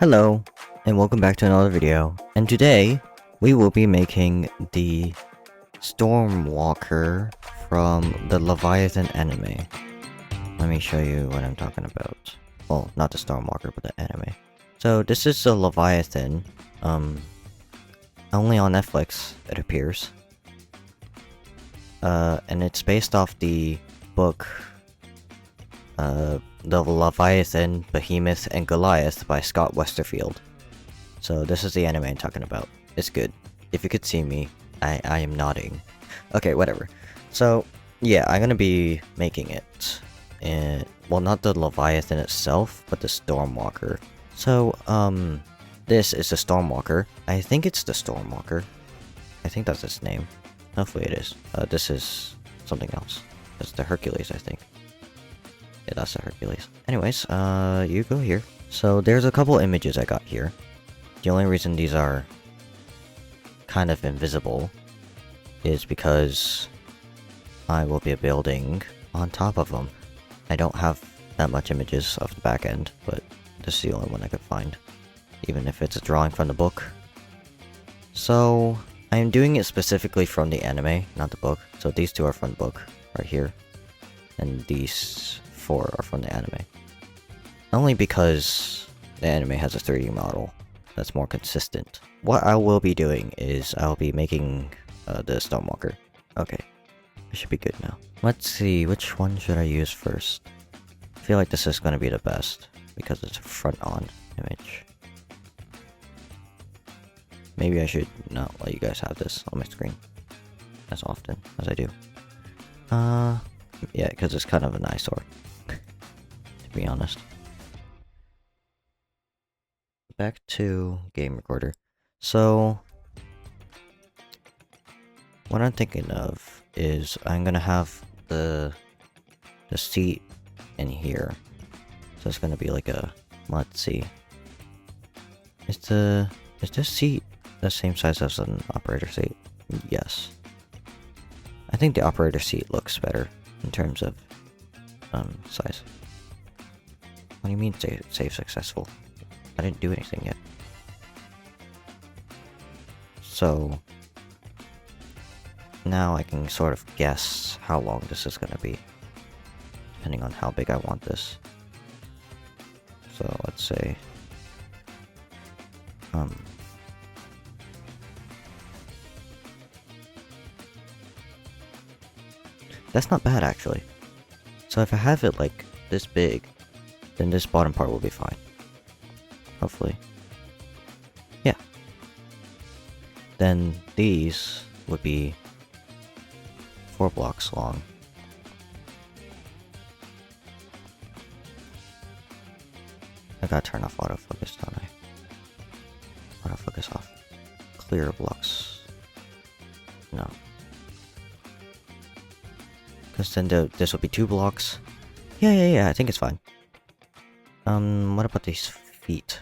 Hello, and welcome back to another video. And today, we will be making the Stormwalker from the Leviathan anime. Let me show you what I'm talking about. Well, not the Stormwalker, but the anime. So this is the Leviathan, only on Netflix, it appears. And it's based off the book, The Leviathan, Behemoth, and Goliath by Scott Westerfield. So this is the anime I'm talking about. It's good. If you could see me, I am nodding. Okay, whatever. So, yeah, I'm gonna be making it. Well, not the Leviathan itself, but the Stormwalker. So, this is the Stormwalker. I think it's the Stormwalker. I think that's its name. Hopefully it is. This is something else. It's the Hercules, I think. Yeah, that's the Hercules. Anyways, you go here. So there's a couple images I got here. The only reason these are kind of invisible is because I will be building on top of them. I don't have that much images of the back end, but this is the only one I could find, even if it's a drawing from the book. So I'm doing it specifically from the anime, not the book. So these two are from the book, right here, and these 4 are from the anime. Only because the anime has a 3D model that's more consistent. What I will be doing is I'll be making the Stormwalker. Okay, it should be good now. Let's see, which one should I use first? I feel like this is going to be the best because it's a front-on image. Maybe I should not let you guys have this on my screen as often as I do. Yeah, because it's kind of an eyesore, to be honest. Back to game recorder. So, what I'm thinking of is I'm gonna have the seat in here. So it's gonna be like a, let's see. Is this seat the same size as an operator seat? Yes. I think the operator seat looks better in terms of size. What do you mean save successful? I didn't do anything yet. So now I can sort of guess how long this is gonna be, depending on how big I want this. So let's say that's not bad actually. So if I have it like this big, then this bottom part will be fine. Hopefully. Yeah. Then these would be 4 blocks long. I gotta turn off autofocus, don't I? Autofocus off. Clear blocks. No. Because then this will be 2 blocks. Yeah, I think it's fine. What about these feet?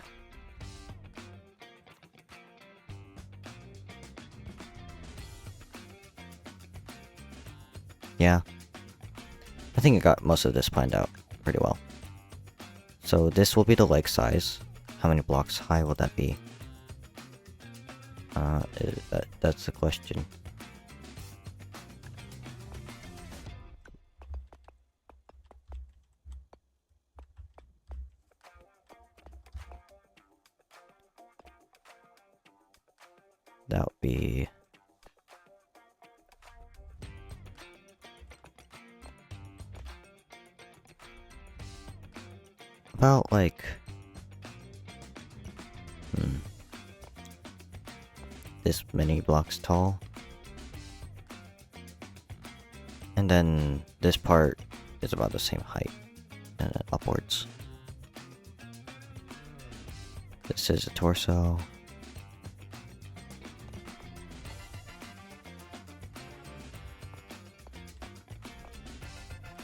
Yeah. I think I got most of this planned out pretty well. So this will be the leg size. How many blocks high will that be? That's the question. That would be about like this many blocks tall. And then this part is about the same height and then upwards. This is a torso.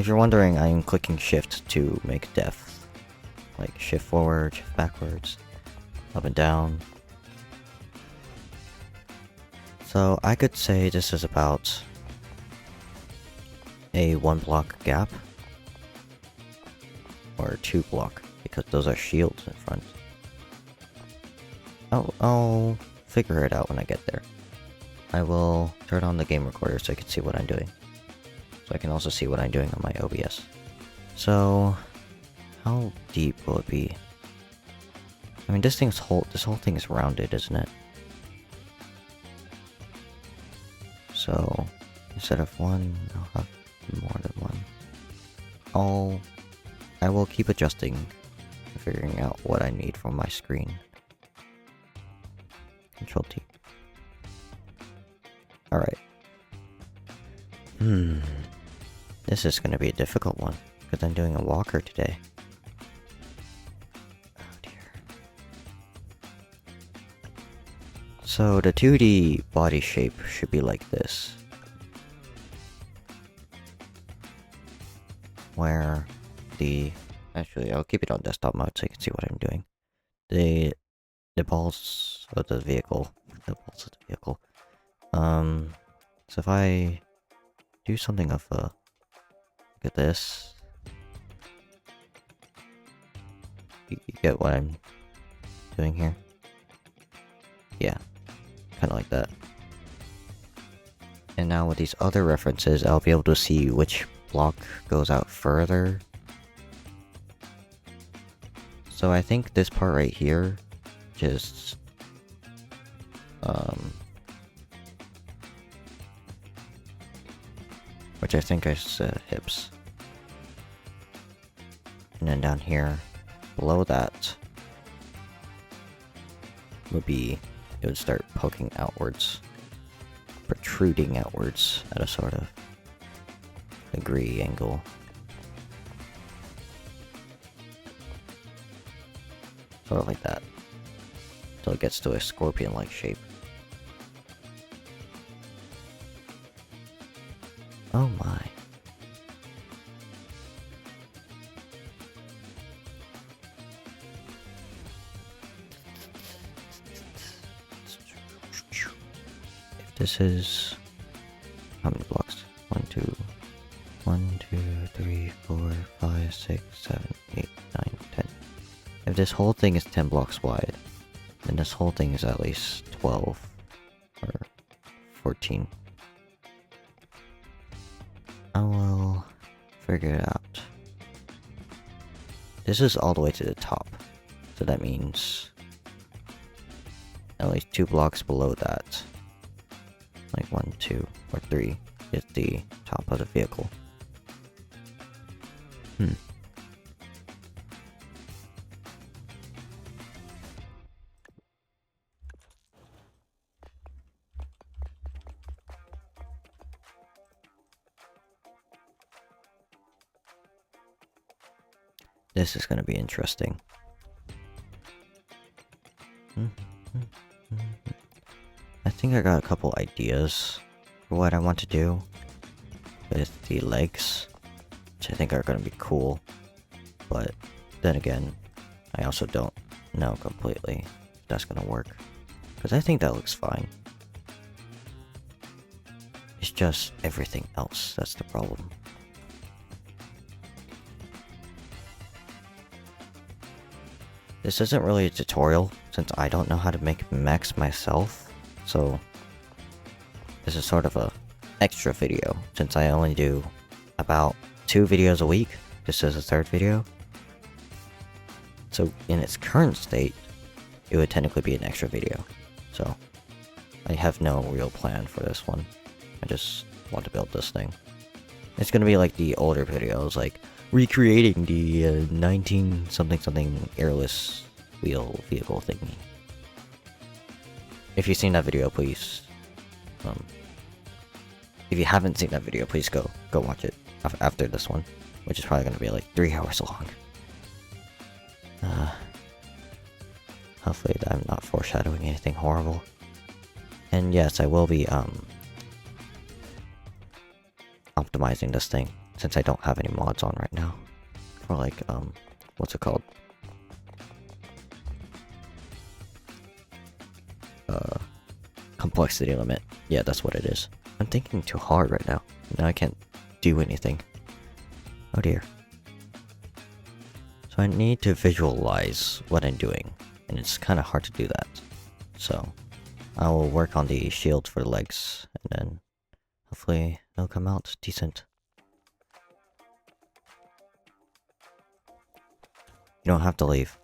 If you're wondering, I am clicking shift to make depth. Like shift forward, shift backwards, up and down. So I could say this is about a 1 block gap. Or 2 block, because those are shields in front. I'll figure it out when I get there. I will turn on the game recorder so I can see what I'm doing. So I can also see what I'm doing on my OBS. So, how deep will it be? I mean, this whole thing is rounded, isn't it? So, instead of one, I'll have more than one. I will keep adjusting, figuring out what I need from my screen. Control T. Alright. This is gonna be a difficult one, because I'm doing a walker today. Oh dear. So the 2D body shape should be like this. Where actually, I'll keep it on desktop mode so you can see what I'm doing. The balls of the vehicle. So if I do something of look at this. You get what I'm doing here? Yeah, kind of like that. And now with these other references, I'll be able to see which block goes out further. So I think this part right here, just which I think is hips. And then down here, below that, it would start poking outwards, protruding outwards at a sort of degree angle. Sort of like that. Until it gets to a scorpion-like shape. Oh my. If this is... how many blocks? 1, 2, 3, 4, 5, 6, 7, 8, 9, 10. If this whole thing is 10 blocks wide, then this whole thing is at least 12 or 14. I will figure it out. This is all the way to the top, so that means at least 2 blocks below that, like 1, 2, or 3, is the top of the vehicle. This is going to be interesting. I think I got a couple ideas for what I want to do with the legs, which I think are going to be cool. But then again, I also don't know completely if that's going to work, because I think that looks fine. It's just everything else that's the problem. This isn't really a tutorial, since I don't know how to make mechs myself, so this is sort of a extra video, since I only do about 2 videos a week. This is the 3rd video. So in its current state, it would technically be an extra video. So I have no real plan for this one. I just want to build this thing. It's gonna be like the older videos, like recreating the 19-something airless wheel vehicle thingy. If you've seen that video, please. If you haven't seen that video, please go watch it after this one, which is probably gonna be like 3 hours long. Hopefully I'm not foreshadowing anything horrible. And yes, I will be optimizing this thing, since I don't have any mods on right now. For like, what's it called? Complexity limit. Yeah, that's what it is. I'm thinking too hard right now. Now I can't do anything. Oh dear. So I need to visualize what I'm doing, and it's kind of hard to do that. So I will work on the shield for the legs, and then hopefully it'll come out decent. You don't have to leave.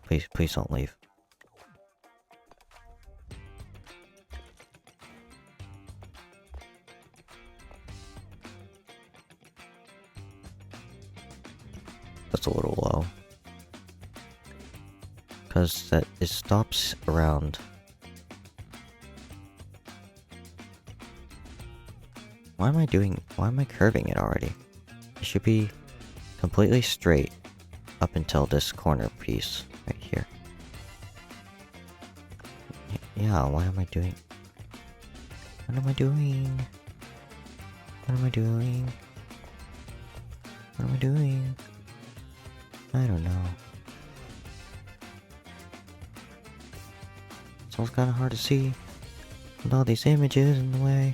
Please don't leave. That's a little low. Because it stops around. Why am I curving it already? It should be completely straight up until this corner piece right here. Yeah, what am I doing? What am I doing? What am I doing? What am I doing? I don't know. It's almost kind of hard to see with all these images in the way.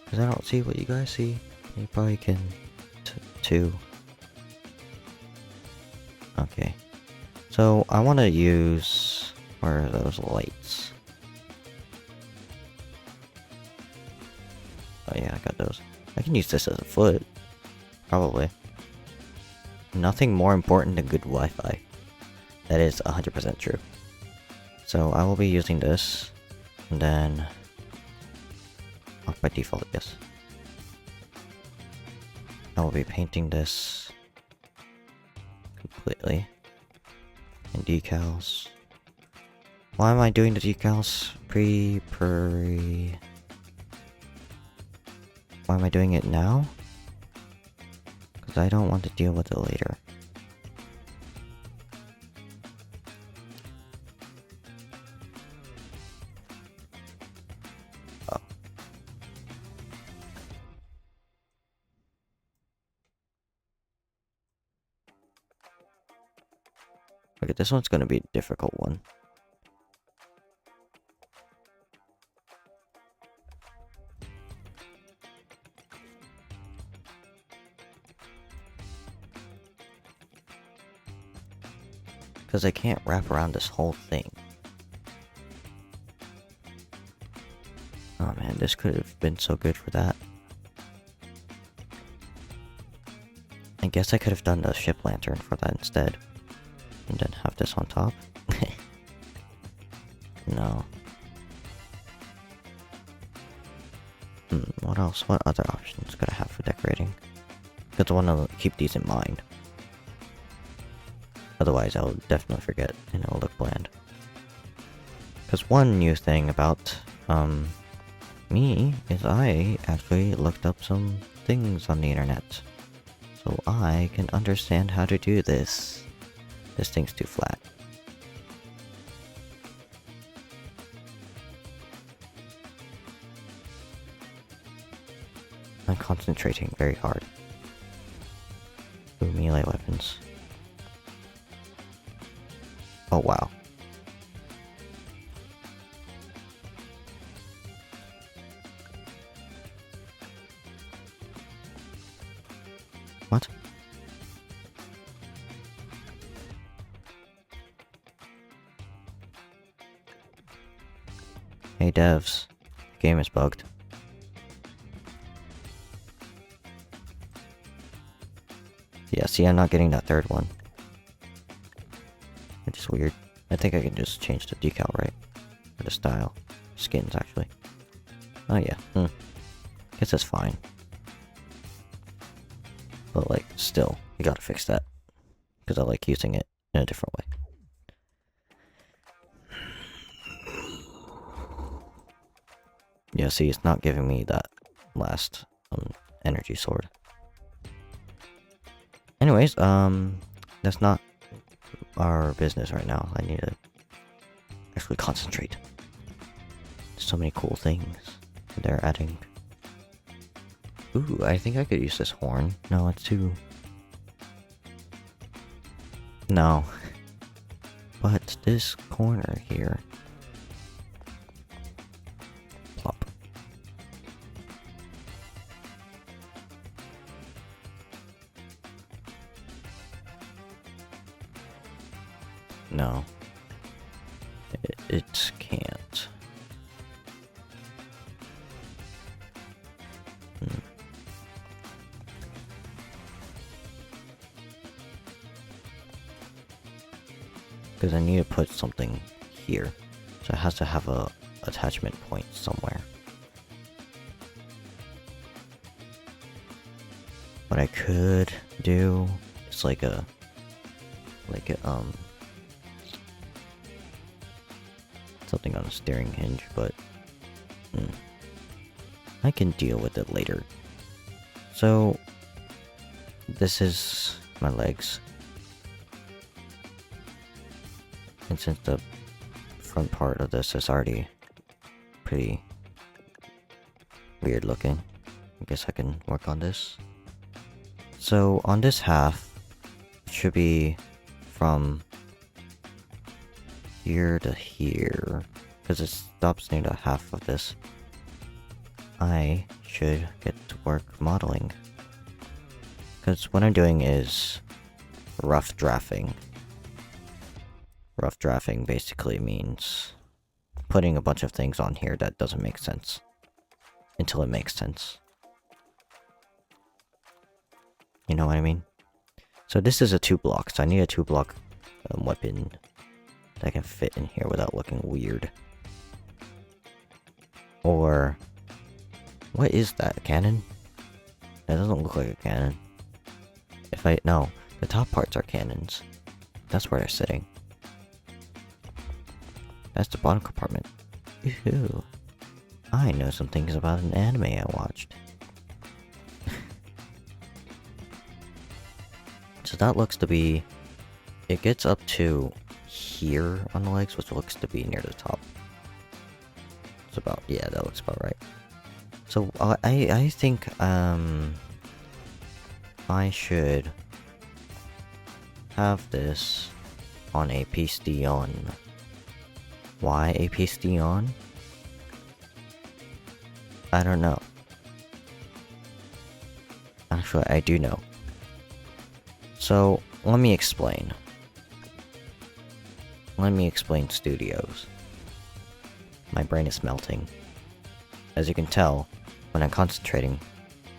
Because I don't see what you guys see. You probably can too. Okay. So I want to use... Where are those lights? Oh yeah, I got those. I can use this as a foot. Probably. Nothing more important than good Wi-Fi. That is 100% true. So I will be using this, and then off by default, yes. I will be painting this completely. And decals. Why am I doing the decals? Why am I doing it now? Because I don't want to deal with it later. Oh. Okay, this one's gonna be a difficult one. Because I can't wrap around this whole thing. Oh man, this could have been so good for that. I guess I could have done the ship lantern for that instead. And then have this on top. No. What else? What other options could I have for decorating? Because I want to keep these in mind. Otherwise, I'll definitely forget, and it'll look bland. Because one new thing about, me is I actually looked up some things on the internet. So I can understand how to do this. This thing's too flat. I'm concentrating very hard. Ooh, melee weapons. Oh wow. What? Hey devs, the game is bugged. Yeah, see, I'm not getting that third one. It's just weird. I think I can just change the decal, right? Or the style. Skins, actually. Oh yeah, guess that's fine. But like, still, you gotta fix that. Because I like using it in a different way. Yeah, see, it's not giving me that last energy sword. Anyways, that's not our business right now. I need to actually concentrate. There's so many cool things they're adding. Ooh, I think I could use this horn. No, it's too... No. But this corner here... Plop. No. It can't. Because I need to put something here. So it has to have a attachment point somewhere. What I could do is like a something on a steering hinge, but I can deal with it later. So this is my legs. And since the front part of this is already pretty weird looking, I guess I can work on this. So on this half, it should be from here to here, because it stops near the half of this. I should get to work modeling, because what I'm doing is rough drafting. Rough drafting basically means putting a bunch of things on here that doesn't make sense until it makes sense. You know what I mean? So this is a 2-block, so I need a 2-block weapon that can fit in here without looking weird. Or what is that? A cannon? That doesn't look like a cannon. No, the top parts are cannons. That's where they're sitting. That's the bottom compartment. Ew. I know some things about an anime I watched. So that looks to be... It gets up to here on the legs, which looks to be near the top. It's about... Yeah, that looks about right. So I think I should have this on a piston. Why a piston? I don't know. Actually, I do know. So, let me explain. Let me explain studios. My brain is melting. As you can tell, when I'm concentrating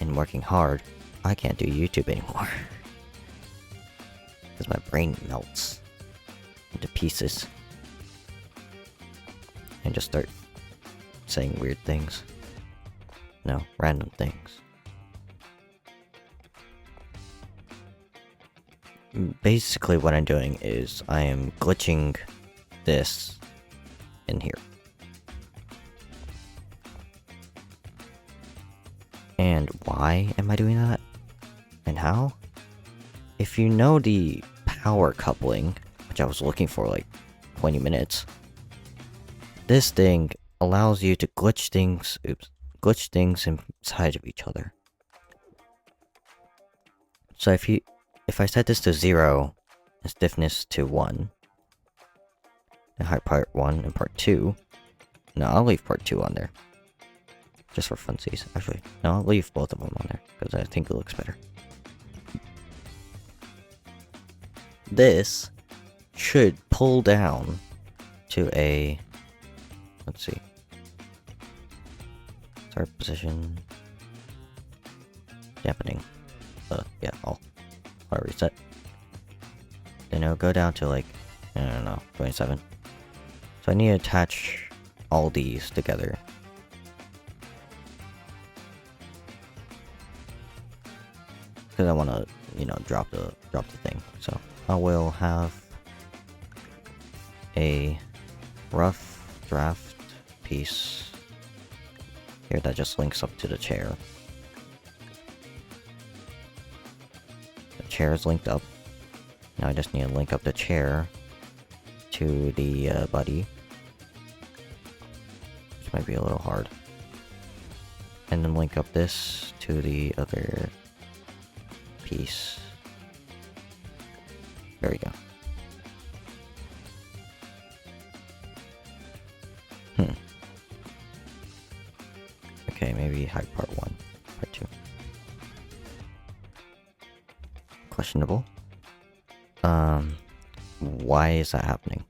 and working hard, I can't do YouTube anymore. Because my brain melts into pieces. And just start saying weird things. No, random things. Basically what I'm doing is I am glitching this in here. And why am I doing that? And how? If you know the power coupling, which I was looking for like 20 minutes, this thing allows you to glitch things inside of each other. So if I set this to 0 and stiffness to 1, and height part 1 and part 2, no, I'll leave part 2 on there. Just for funsies. Actually, no, I'll leave both of them on there, because I think it looks better. This should pull down to a... Let's see. Start position. Dampening. Yeah, I'll reset. Then it'll go down to like, I don't know, 27. So I need to attach all these together. Because I want to, drop the thing. So I will have a rough draft piece here that just links up to the chair. The chair is linked up. Now I just need to link up the chair to the body, which might be a little hard. And then link up this to the other piece. There we go. Okay, maybe height part 1, part 2. Questionable. Why is that happening?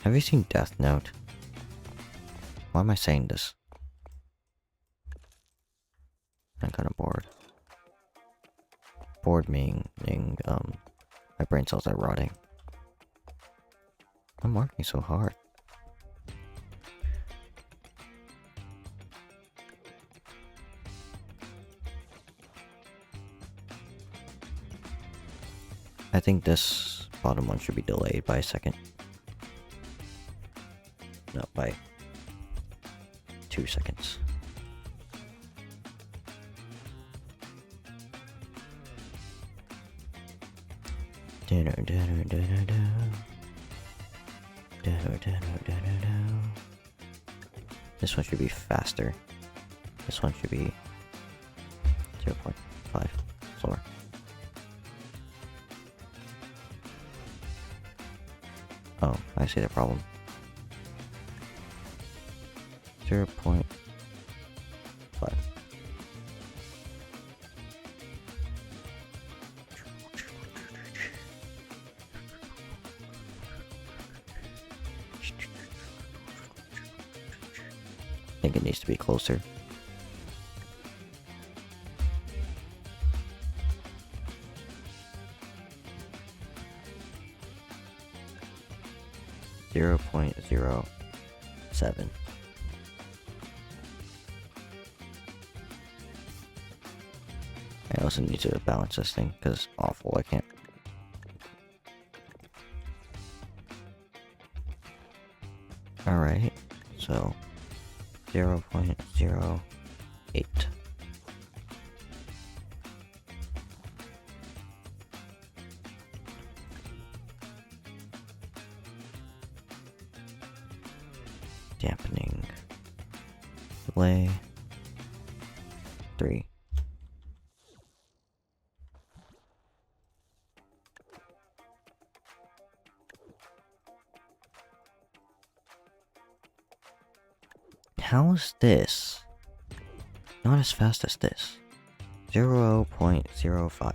Have you seen Death Note? Why am I saying this? I'm kind of bored. Bored meaning, my brain cells are rotting. I'm working so hard. I think this bottom one should be delayed by a second. No, by 2 seconds. This one should be faster. This one should be 0.5 slower. Oh, I see the problem. 0.5. I think it needs to be closer. Zero 0.07. I also need to balance this thing because it's awful. I can't. Alright, so 0.08. Dampening. Delay. 3. How is this not as fast as this? 0.05.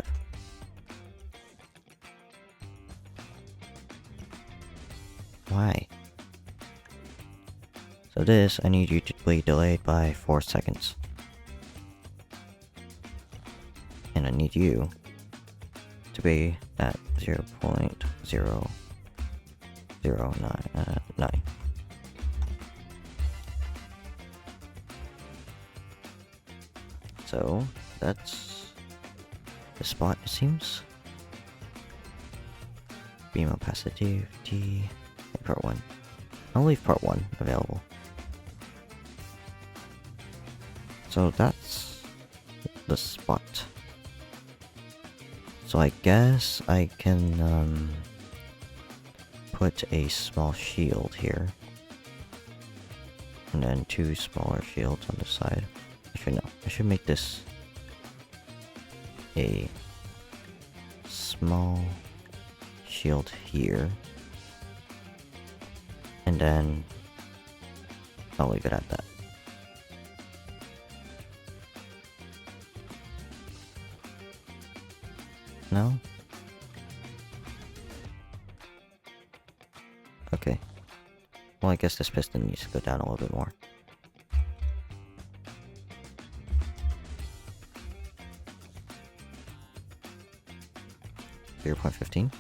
Why? So this, I need you to be delayed by 4 seconds. And I need you to be at 0.0099. So that's the spot, it seems. Beam opacity, part 1. I'll leave part 1 available. So that's the spot. So I guess I can put a small shield here. And then 2 smaller shields on the side. Actually no, I should make this a small shield here. And then I'll leave it at that. No? Okay. Well, I guess this piston needs to go down a little bit more. .15.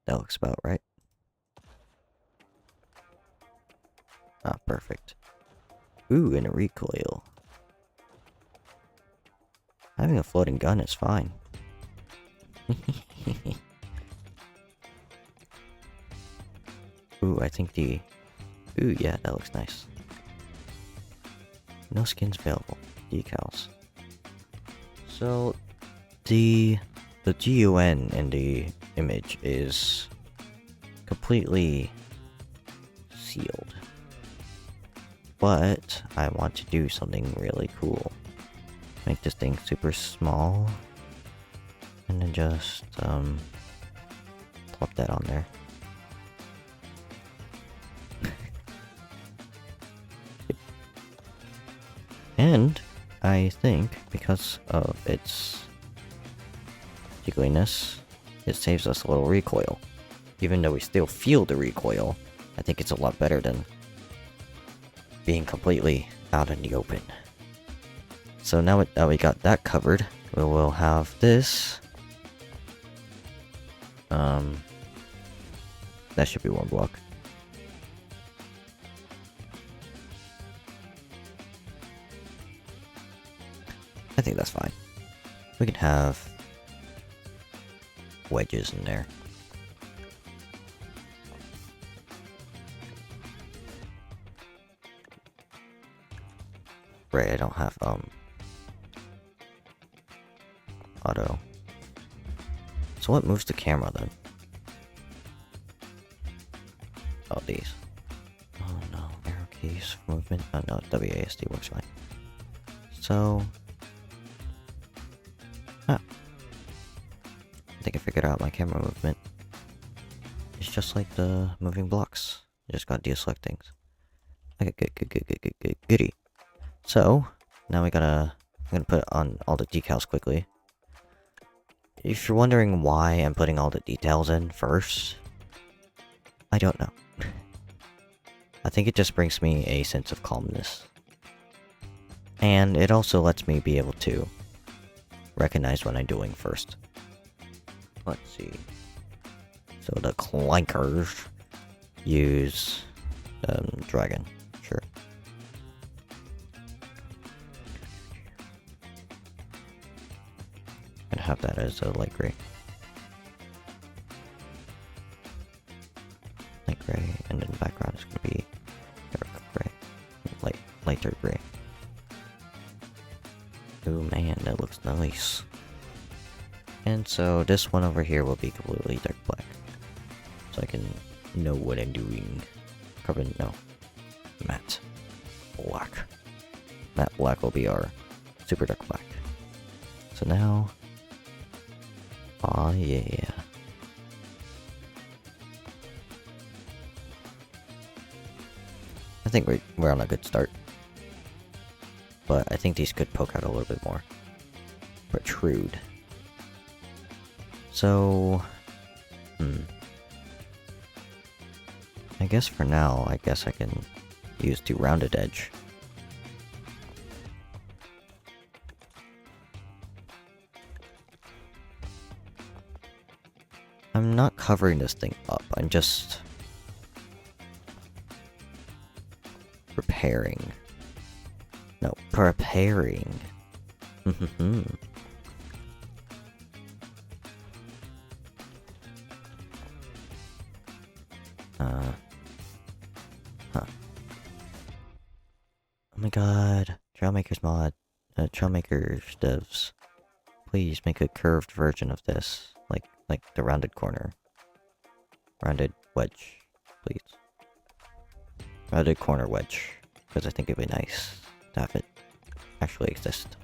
That looks about right. Ah, perfect. Ooh, and a recoil. Having a floating gun is fine. Ooh, I think the... Ooh, yeah, that looks nice. No skins available. Decals. So, the GUN in the image is completely sealed. But I want to do something really cool. Make this thing super small. And then just, plop that on there. And I think because of its jiggliness, it saves us a little recoil. Even though we still feel the recoil, I think it's a lot better than being completely out in the open. So now that we got that covered, we will have this. That should be one block. I think that's fine. We can have wedges in there. Right, I don't have auto. So what moves the camera then? Oh, these. Oh no, arrow keys, movement. Oh no, WASD works fine. So, I think I figured out my camera movement. It's just like the moving blocks. I just gotta deselect things. Okay, good, goody. So, now I'm gonna put on all the decals quickly. If you're wondering why I'm putting all the details in first, I don't know. I think it just brings me a sense of calmness. And it also lets me be able to recognize what I'm doing first. Let's see. So the clankers use dragon. Sure. And have that as a light gray. Light gray, and then the background is going to be dark gray. Lighter gray. Oh man, that looks nice. And so this one over here will be completely dark black. So I can know what I'm doing. Carbon, no. Matte black. Matte black will be our super dark black. So now... oh yeah. I think we're on a good start. But I think these could poke out a little bit more. Protrude. So... I guess for now, I can use the rounded edge. I'm not covering this thing up, I'm just... preparing. No, preparing. Oh my god. Trailmakers mod. Trailmakers devs. Please make a curved version of this. Like the rounded corner. Rounded wedge. Please. Rounded corner wedge. Because I think it'd be nice to have it actually exist.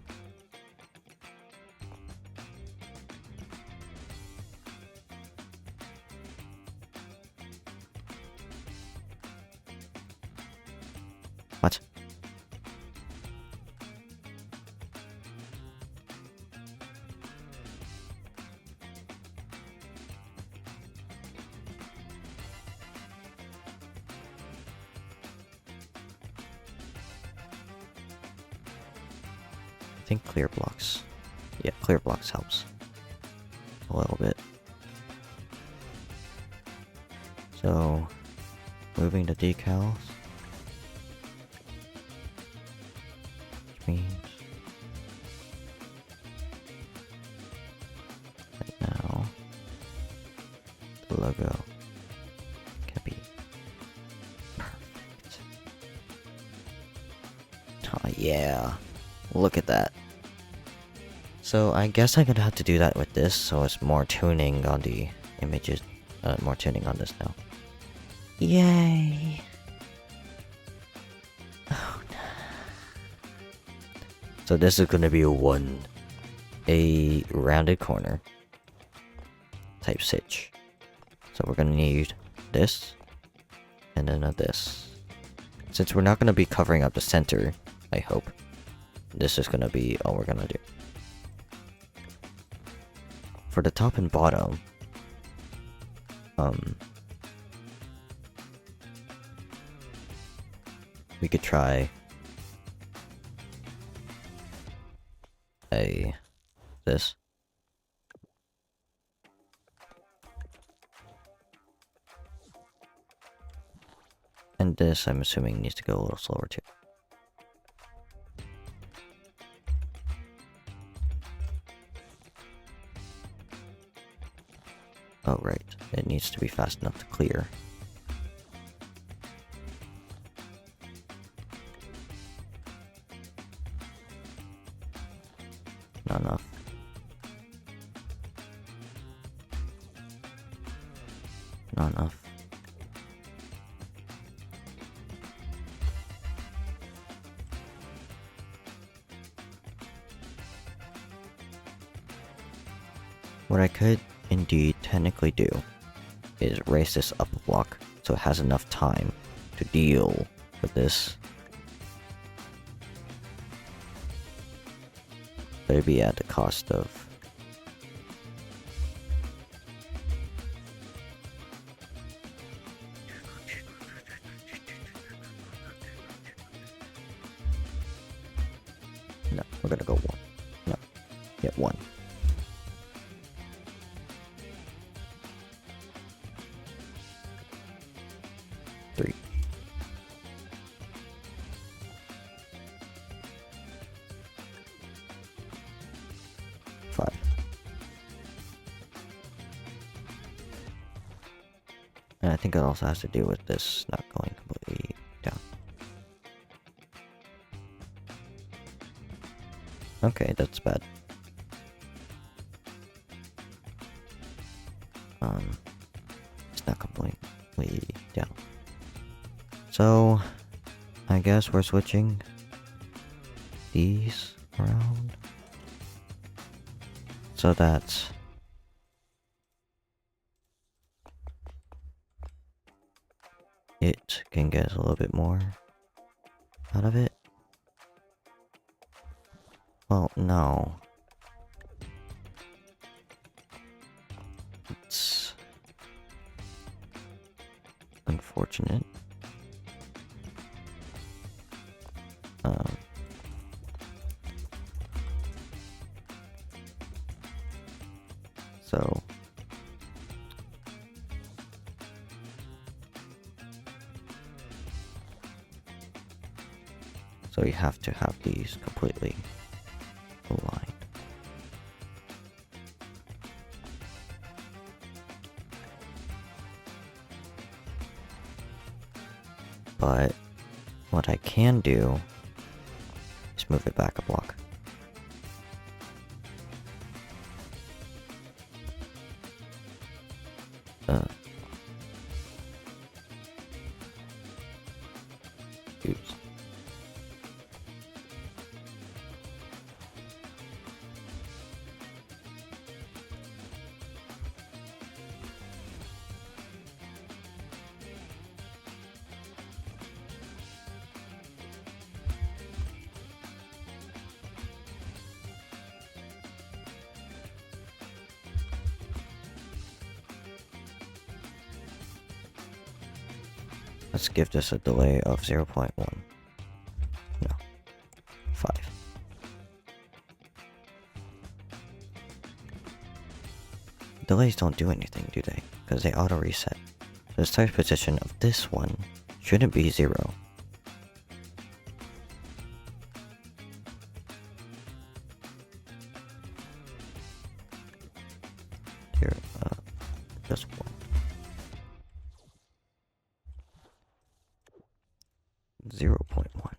What? I think clear blocks. Yeah, clear blocks helps. A little bit. So, moving the decals. Which means... right now, the logo can be perfect. Oh yeah. Look at that. So I guess I'm gonna have to do that with this, so it's more tuning on the images, more tuning on this now. Yay! Oh no. So this is gonna be a rounded corner type stitch. So we're gonna need this, and then this. Since we're not gonna be covering up the center, I hope. this is gonna be all we're gonna do. For the top and bottom, we could try this. And this, I'm assuming, needs to go a little slower too. Oh, right. It needs to be fast enough to clear. Not enough. Not enough. What I could indeed technically do is raise this up a block so it has enough time to deal with this. But it'd be at the cost of no, we're gonna go 1. No. Yeah, 1. 3. 5. And I think it also has to do with this not going completely down. Okay, that's bad. It's not completely down. So, I guess we're switching these around so that it can get a little bit more out of it. Well, no. It's unfortunate. So you have to have these completely aligned. But what I can do is move it back a block. Oops. Let's give this a delay of 0.1. No. 5. Delays don't do anything, do they? Because they auto reset. So the start position of this one shouldn't be 0. Here, just 1. 0.1.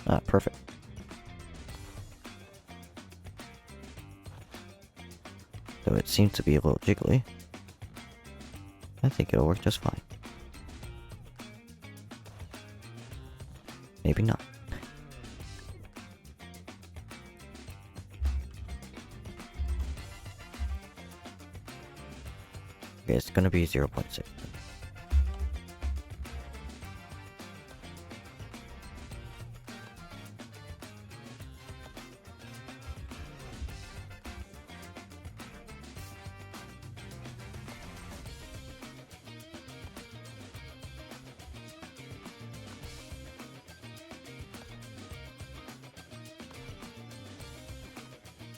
Ah, perfect. Though it seems to be a little jiggly, I think it'll work just fine. Maybe not. Okay, it's gonna be 0.6.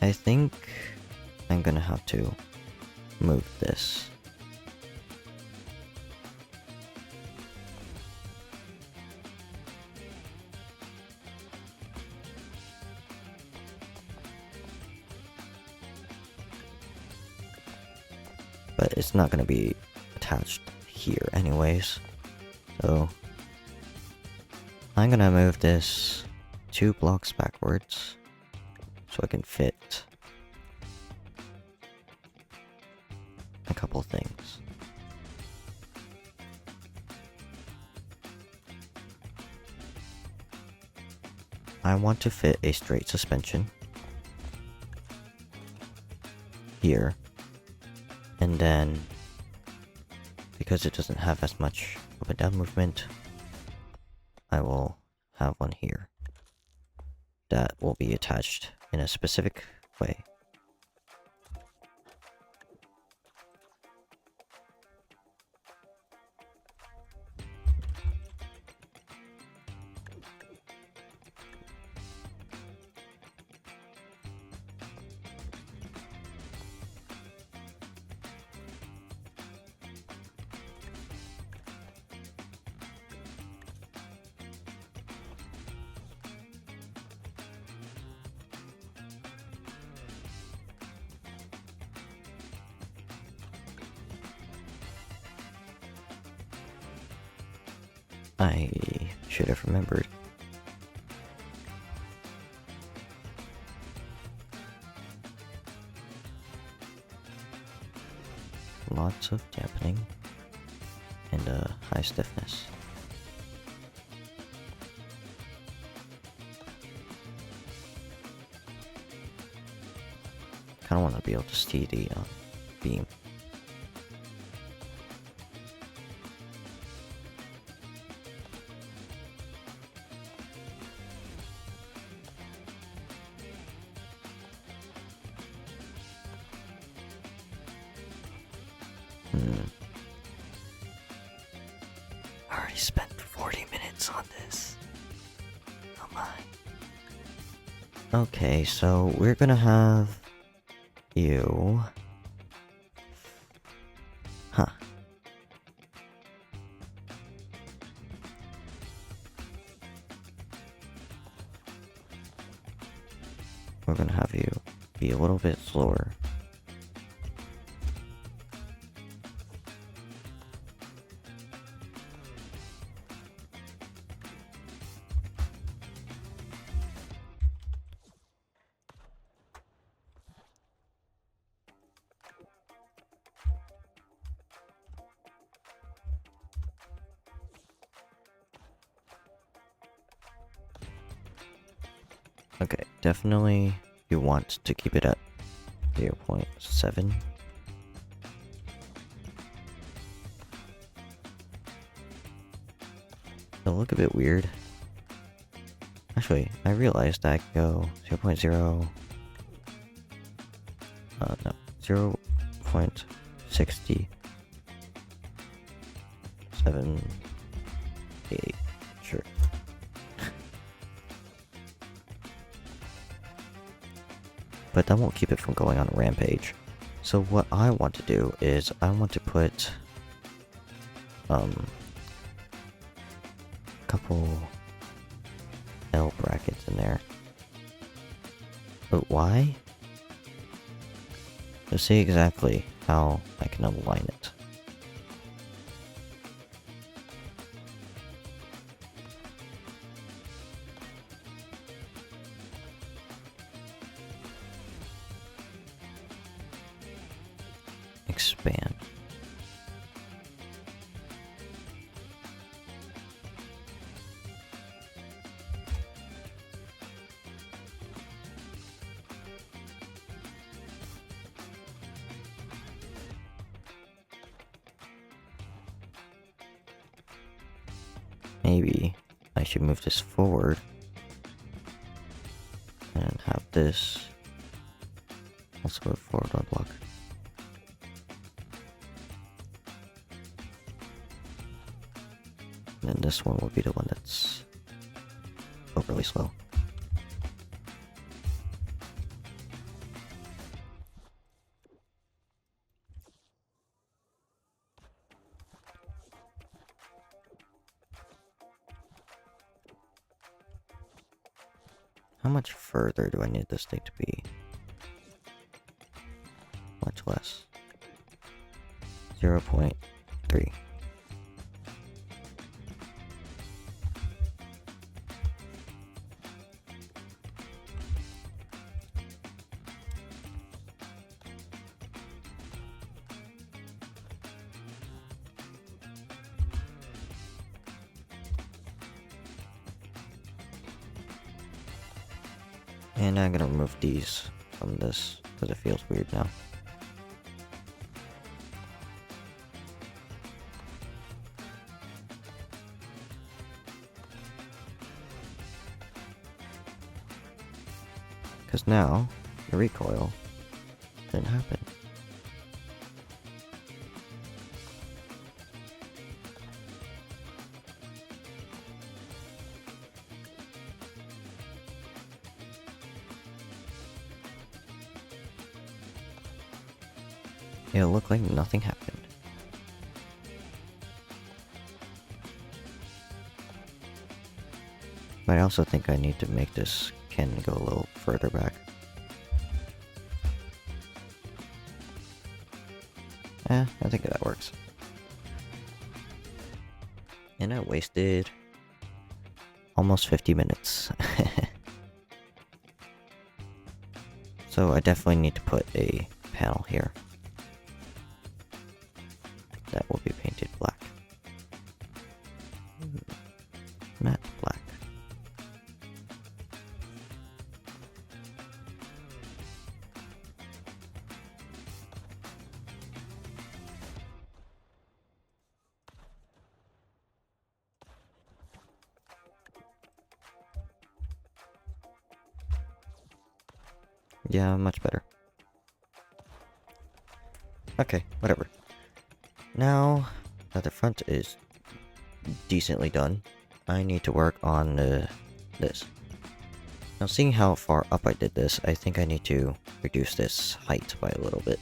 I think I'm gonna have to move this. But it's not gonna be attached here anyways. So I'm gonna move this 2 blocks backwards so I can fit a couple things. I want to fit a straight suspension here, and then because it doesn't have as much up and down movement, I will have one here that will be attached in a specific way. I should have remembered. Lots of dampening and high stiffness. Kinda want to be able to see the beam. I already spent 40 minutes on this. Oh my. Okay, so we're gonna have you. Huh. We're gonna have you be a little bit slower. Okay, definitely you want to keep it at 0.7. It'll look a bit weird. Actually, I realized I can go 0.0... no, 0.60... 7... 8... Sure. But that won't keep it from going on a rampage. So what I want to do is I want to put a couple L brackets in there. But why? To see exactly how I can align it. Expand. maybe I should move this forward and have this also move forward one block. And then this one will be the one that's overly slow. How much further do I need this thing to be? Much less. 0.3. And I'm gonna remove these from this because it feels weird now. Because now the recoil didn't happen. It looked like nothing happened. But I also think I need to make this can go a little further back. I think that works. And I wasted almost 50 minutes. So I definitely need to put a panel here. That will be painted black. Matte black. Yeah, much better. Okay, whatever. Now that the front is decently done, I need to work on this. Now, seeing how far up I did this, I think I need to reduce this height by a little bit.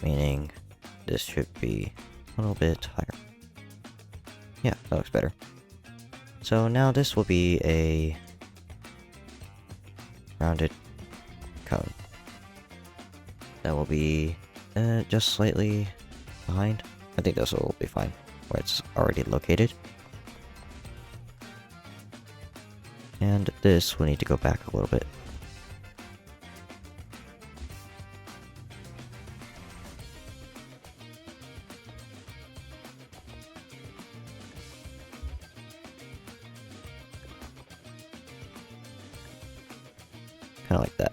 Meaning, this should be a little bit higher. Yeah, that looks better. So now this will be a rounded cone. That will be just slightly behind. I think this will be fine where it's already located. And this will need to go back a little bit. Kind of like that.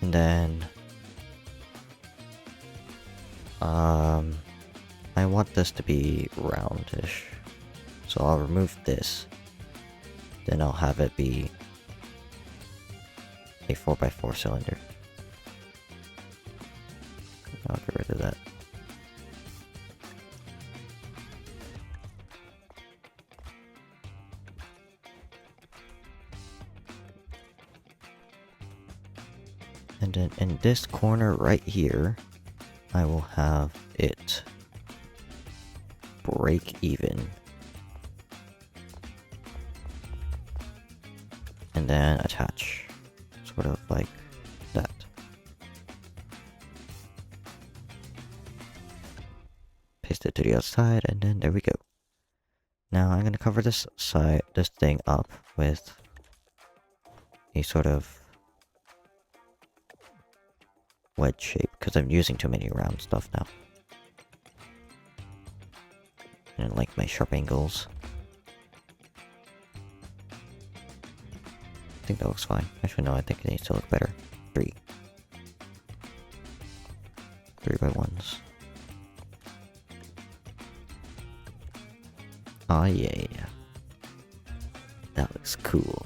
And then I want this to be roundish. So I'll remove this. Then I'll have it be a 4x4 cylinder. I'll get rid of that. And then in this corner right here, I will have it break even. And then attach. Sort of like that. Paste it to the other side, and then there we go. Now I'm gonna cover this thing up with a sort of wedge shape, because I'm using too many round stuff now. And I like my sharp angles. I think that looks fine. Actually, no, I think it needs to look better. 3 by 1s. Oh yeah. That looks cool.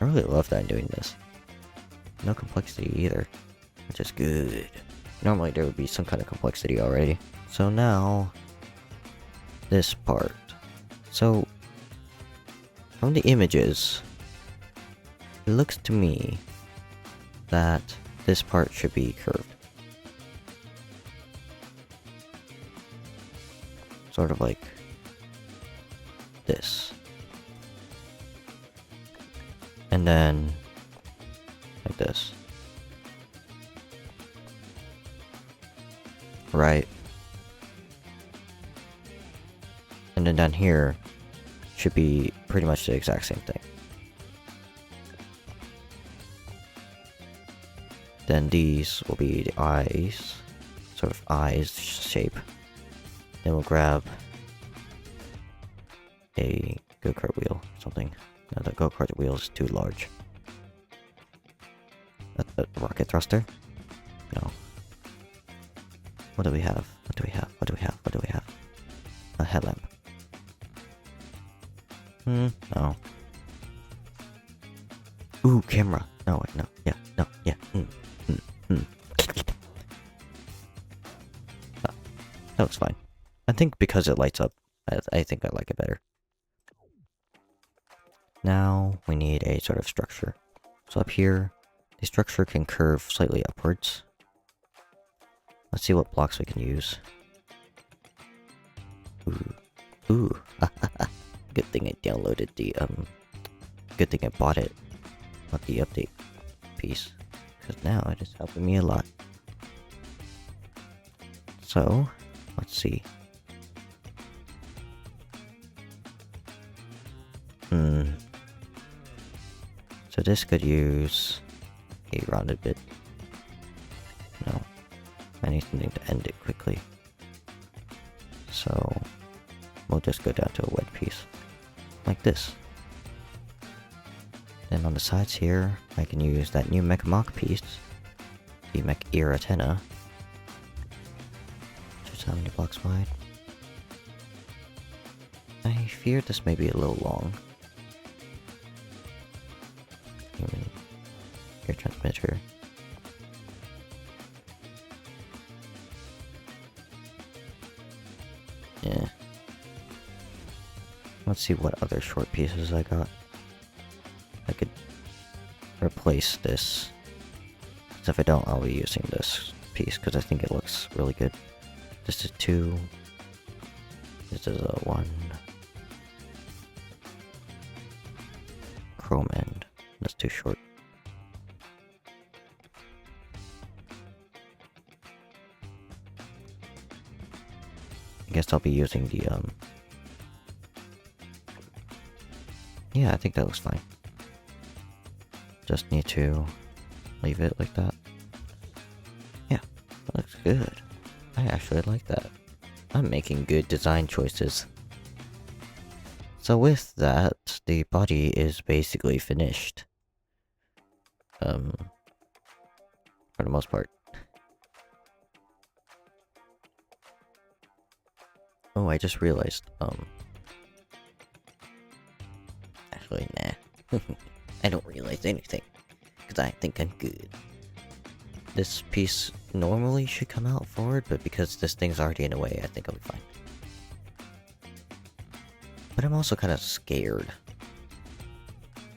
I really love that I'm doing this. No complexity either, which is good. Normally there would be some kind of complexity already. So now, this part. So, from the images, it looks to me that this part should be curved. Sort of like this. And then like this. Right. And then down here should be pretty much the exact same thing. Then these will be the eyes, sort of eyes shape. Then we'll grab a go-kart wheel or something. No, the go-kart wheel is too large. A rocket thruster? No. What do we have? What do we have? What do we have? What do we have? A headlamp. No. Ooh, camera. No, wait, no. Yeah, no, yeah. That was fine. I think because it lights up, I think I like it better. Now, we need a sort of structure. So up here, the structure can curve slightly upwards. Let's see what blocks we can use. Ooh. Good thing I downloaded the, good thing I bought it. Not the update piece. Because now it is helping me a lot. So, let's see. So this could use a rounded bit. No. I need something to end it quickly. So, we'll just go down to a wet piece. Like this. Then on the sides here, I can use that new mech mock piece. The mech ear antenna. Just how many blocks wide? I fear this may be a little long. Air transmitter. Yeah. Let's see what other short pieces I got. I could replace this. So if I don't, I'll be using this piece because I think it looks really good. This is 2. This is a 1. Chrome end. That's too short. I guess I'll be using the, yeah, I think that looks fine. Just need to leave it like that. Yeah, that looks good. I actually like that. I'm making good design choices. So with that, the body is basically finished. For the most part. Oh, I just realized, actually, nah. I don't realize anything, because I think I'm good. This piece normally should come out forward, but because this thing's already in the way, I think I'll be fine. But I'm also kind of scared.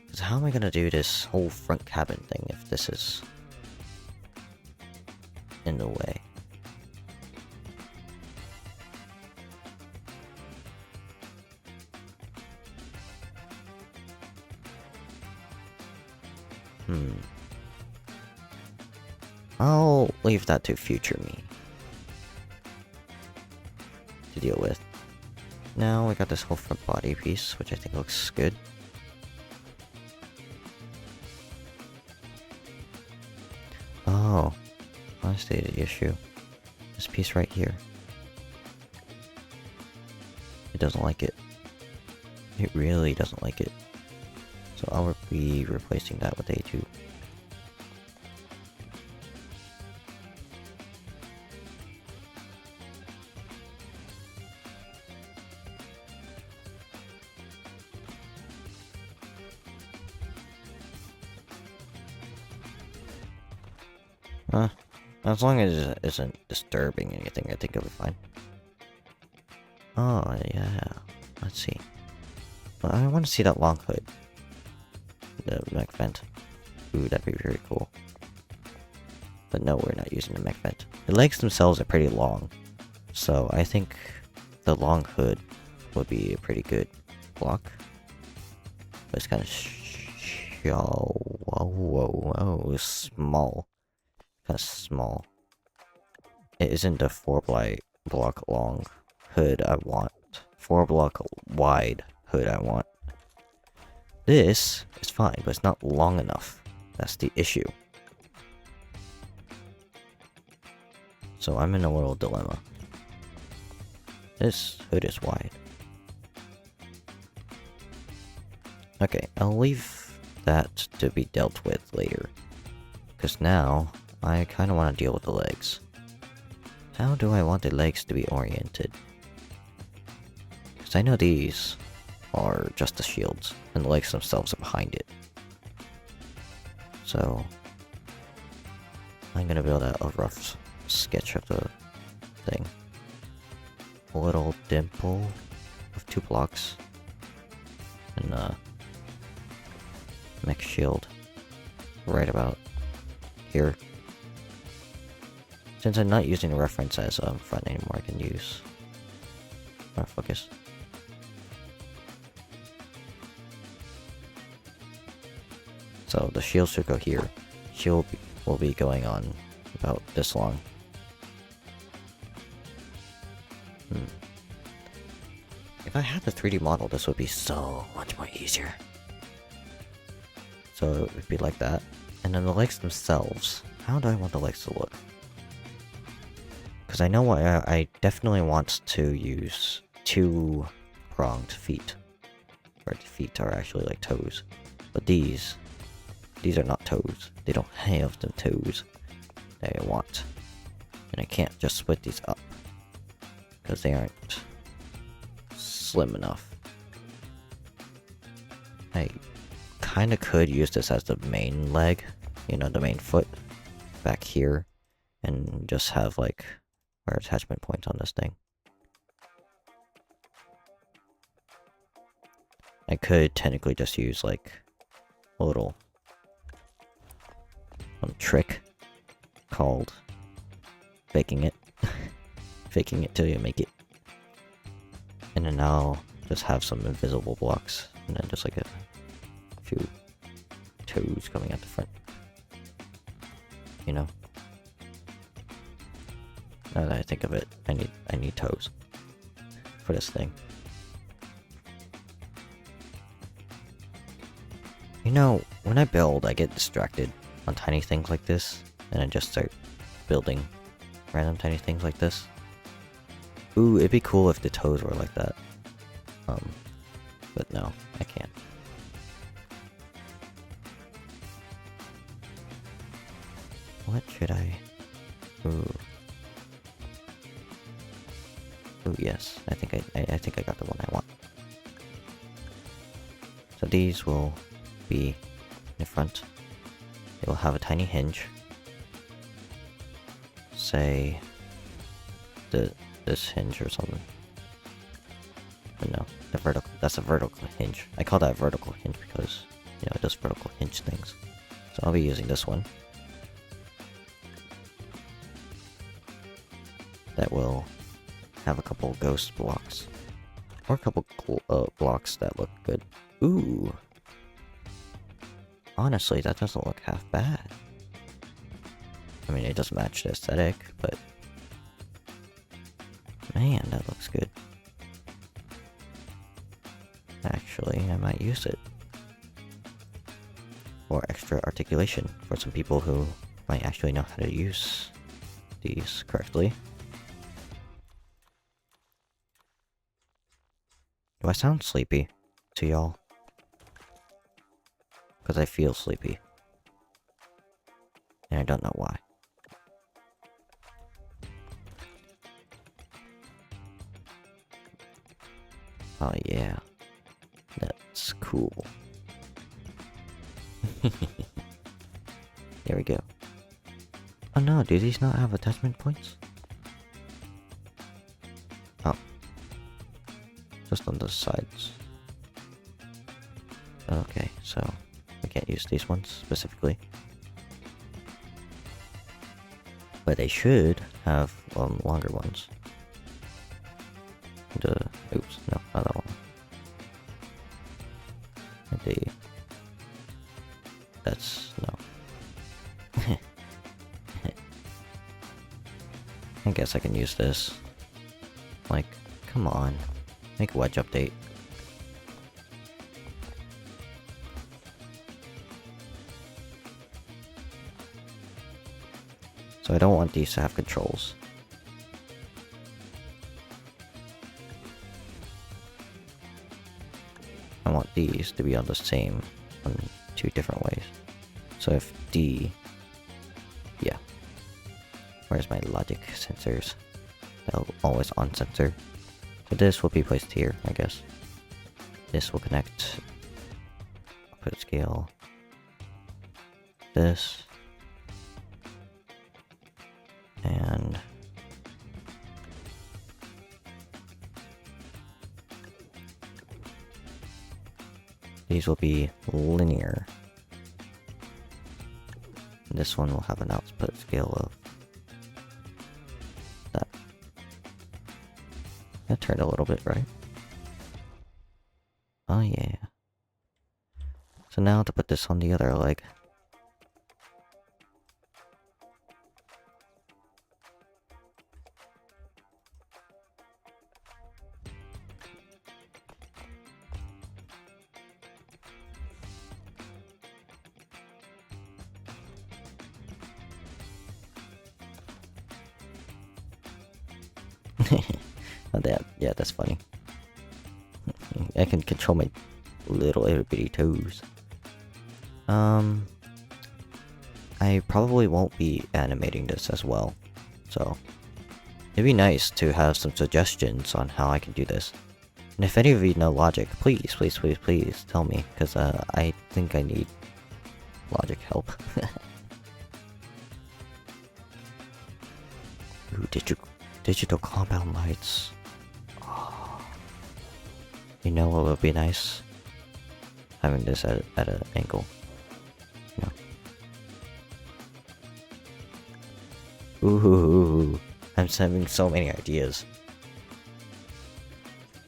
Because how am I gonna do this whole front cabin thing if this is in the way? I'll leave that to future me to deal with. Now we got this whole front body piece, which I think looks good. Oh, I stated the issue. This piece right here. It doesn't like it. It really doesn't like it. So I'll be replacing that with A2. As long as it isn't disturbing anything, I think it'll be fine. Oh, yeah. Let's see. Well, I want to see that long hood. The mech vent. Ooh, that'd be very cool. But no, we're not using the mech vent. The legs themselves are pretty long. So I think the long hood would be a pretty good block. But it's kind of small. Kind of small. It isn't the 4-block long hood I want. 4-block wide hood I want. This is fine, but it's not long enough. That's the issue. So I'm in a little dilemma. This hood is wide. Okay, I'll leave that to be dealt with later. Because now, I kind of want to deal with the legs. How do I want the legs to be oriented? Because I know these are just the shields, and the legs themselves are behind it. So, I'm gonna build out a rough sketch of the thing. A little dimple of 2 blocks. And mech shield right about here. Since I'm not using the reference as front anymore, I can use focus. So the shield should go here. Shield will be going on about this long. If I had the 3D model, this would be so much more easier. So it would be like that. And then the legs themselves. How do I want the legs to look? Because I know I definitely want to use 2-pronged feet. Where the feet are actually like toes. But these are not toes. They don't have the toes that I want. And I can't just split these up. Because they aren't slim enough. I kinda could use this as the main leg. You know, the main foot. Back here. And just have like our attachment points on this thing. I could technically just use like a little trick called faking it. Faking it till you make it. And then I'll just have some invisible blocks. And then just like a few toes coming out the front. You know? Now that I think of it, I need toes for this thing. You know, when I build, I get distracted on tiny things like this, and I just start building random tiny things like this. Ooh, it'd be cool if the toes were like that. But no, I can't. What should I... Ooh. Ooh, yes. I think I got the one I want. So these will be in the front. They will have a tiny hinge. Say this hinge or something. But no, that's a vertical hinge. I call that a vertical hinge because, you know, it does vertical hinge things. So I'll be using this one. That will have a couple ghost blocks. Or a couple blocks that look good. Ooh. Honestly, that doesn't look half bad. I mean, it doesn't match the aesthetic, but... Man, that looks good. Actually, I might use it. For extra articulation, for some people who might actually know how to use these correctly. Do I sound sleepy to y'all? Because I feel sleepy. And I don't know why. Oh yeah. That's cool. There we go. Oh no, do these not have attachment points? Oh. Just on the sides. Okay, so we can't use these ones specifically. But they should have longer ones. Oops, no, not that one. That's no. I guess I can use this. Like, come on, make a wedge update. So I don't want these to have controls. I want these to be on the same on 2 different ways. So if D, yeah. Where's my logic sensors? Always on sensor. So this will be placed here, I guess. This will connect. I'll put a scale. This. And these will be linear. And this one will have an output scale of that. That turned a little bit, right? Oh yeah. So now to put this on the other leg. Oh, yeah, that's funny. I can control my little itty bitty toes. I probably won't be animating this as well, so it'd be nice to have some suggestions on how I can do this. And if any of you know logic, please tell me, because I think I need logic help. Ooh, digital compound lights. Oh. You know what would be nice? Having this at an angle. No. Ooh, I'm having so many ideas.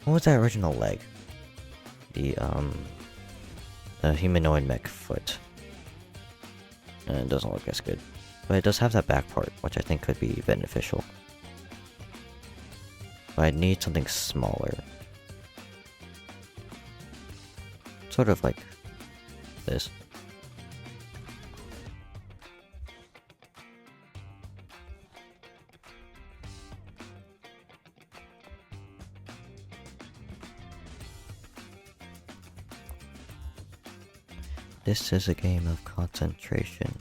What was that original leg? The humanoid mech foot. And it doesn't look as good. But it does have that back part, which I think could be beneficial. But I'd need something smaller. Sort of like this. This is a game of concentration.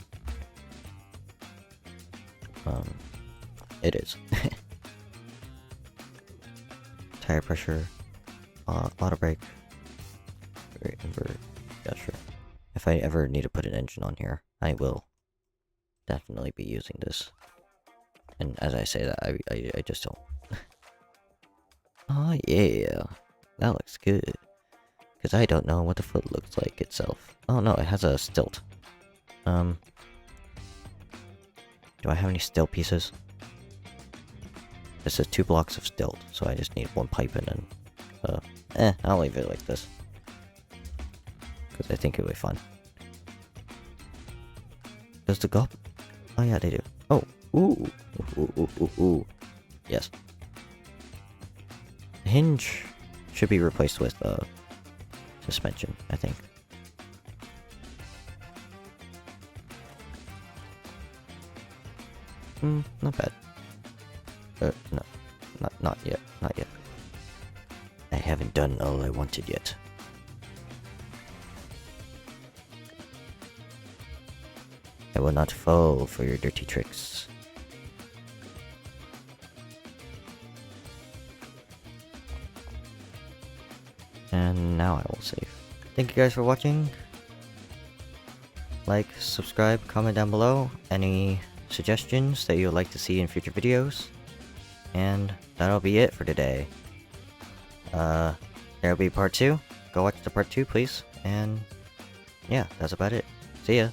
It is. Tire pressure, auto brake, invert. Yeah, sure. If I ever need to put an engine on here, I will definitely be using this. And as I say that, I just don't. Oh yeah, that looks good. Because I don't know what the foot looks like itself. Oh no, it has a stilt. Do I have any stilt pieces? This is 2 blocks of stilt, so I just need 1 pipe and then, I'll leave it like this. Because I think it'll be fun. Does the gob? Oh yeah, they do. Oh, ooh. Yes. The hinge should be replaced with, suspension, I think. Not bad. No. Not yet. I haven't done all I wanted yet. I will not fall for your dirty tricks. And now I will save. Thank you guys for watching. Like, subscribe, comment down below any suggestions that you would like to see in future videos. And that'll be it for today. There'll be part 2. Go watch the part 2, please. And yeah, that's about it. See ya.